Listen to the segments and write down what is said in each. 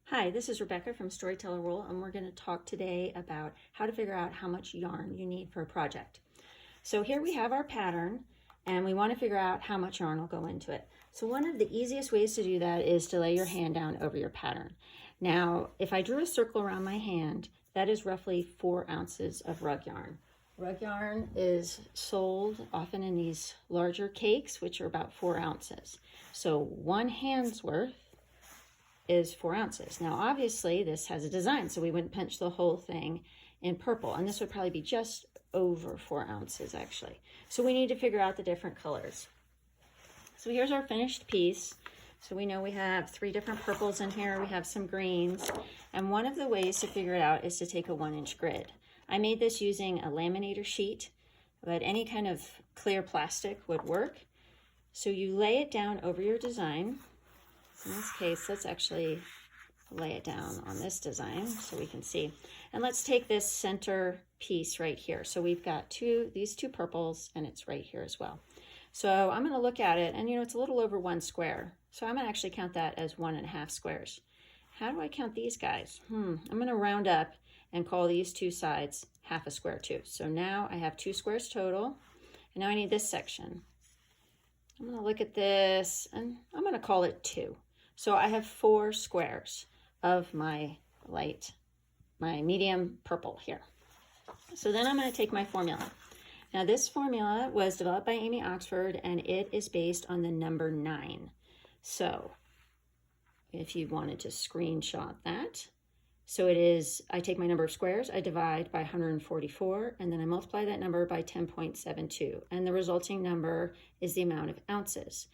Hi, this is Rebecca from Storyteller Wool, and we're going to talk today about how to figure out how much yarn you need for a project. So here we have our pattern, and we want to figure out how much yarn will go into it. So one of the easiest ways to do that is to lay your hand down over your pattern. Now, if I drew a circle around my hand, that is roughly 4 ounces of rug yarn. Rug yarn is sold often in these larger cakes, which are about 4 ounces. So 1 hand's worth is 4 ounces. Now, obviously, this has a design, so we wouldn't punch the whole thing in purple, and this would probably be just over 4 ounces, actually. So we need to figure out the different colors. So here's our finished piece. So we know we have 3 different purples in here, we have some greens, and one of the ways to figure it out is to take a 1-inch grid. I made this using a laminator sheet, but any kind of clear plastic would work. So you lay it down over your design. In this case, let's actually lay it down on this design so we can see. And let's take this center piece right here. So we've got these two purples, and it's right here as well. So I'm going to look at it, and it's a little over 1 square. So I'm going to actually count that as 1.5 squares. How do I count these guys? I'm going to round up and call these 2 sides half a square too. So now I have 2 squares total, and now I need this section. I'm going to look at this, and I'm going to call it 2. So I have 4 squares of my medium purple here. So then I'm going to take my formula. Now this formula was developed by Amy Oxford, and it is based on the number 9. So if you wanted to screenshot that, so it is, I take my number of squares, I divide by 144, and then I multiply that number by 10.72, and the resulting number is the amount of ounces.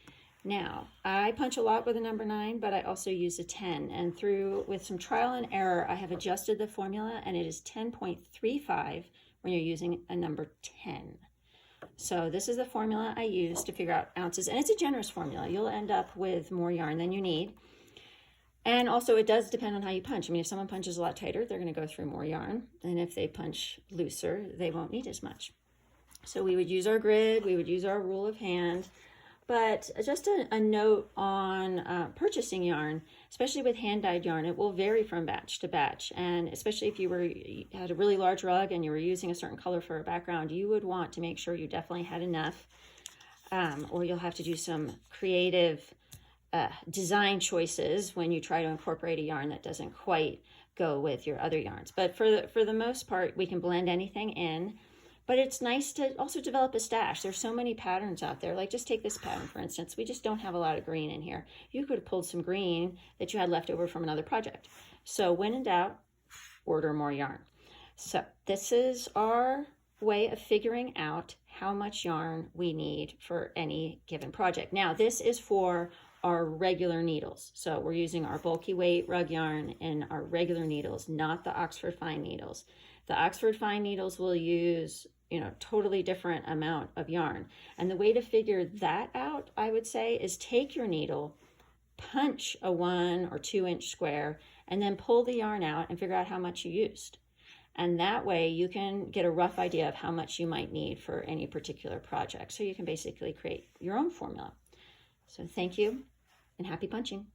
Now, I punch a lot with the number 9, but I also use a 10, and with some trial and error, I have adjusted the formula, and it is 10.35 when you're using a number 10. So this is the formula I use to figure out ounces, and it's a generous formula. You'll end up with more yarn than you need. And also, it does depend on how you punch. I mean, if someone punches a lot tighter, they're going to go through more yarn, and if they punch looser, they won't need as much. So we would use our grid, we would use our rule of hand. But just a note on purchasing yarn, especially with hand-dyed yarn, it will vary from batch to batch. And especially if you had a really large rug and you were using a certain color for a background, you would want to make sure you definitely had enough, or you'll have to do some creative design choices when you try to incorporate a yarn that doesn't quite go with your other yarns. But for the most part, we can blend anything in. But it's nice to also develop a stash. There's so many patterns out there. Like, just take this pattern, for instance. We just don't have a lot of green in here. You could have pulled some green that you had left over from another project. So when in doubt, order more yarn. So this is our way of figuring out how much yarn we need for any given project. Now, this is for our regular needles. So we're using our bulky weight rug yarn in our regular needles, not the Oxford Fine needles. The Oxford Fine needles will use, totally different amount of yarn. And the way to figure that out, I would say, is take your needle, punch a 1 or 2 inch square, and then pull the yarn out and figure out how much you used. And that way you can get a rough idea of how much you might need for any particular project. So you can basically create your own formula. So thank you and happy punching.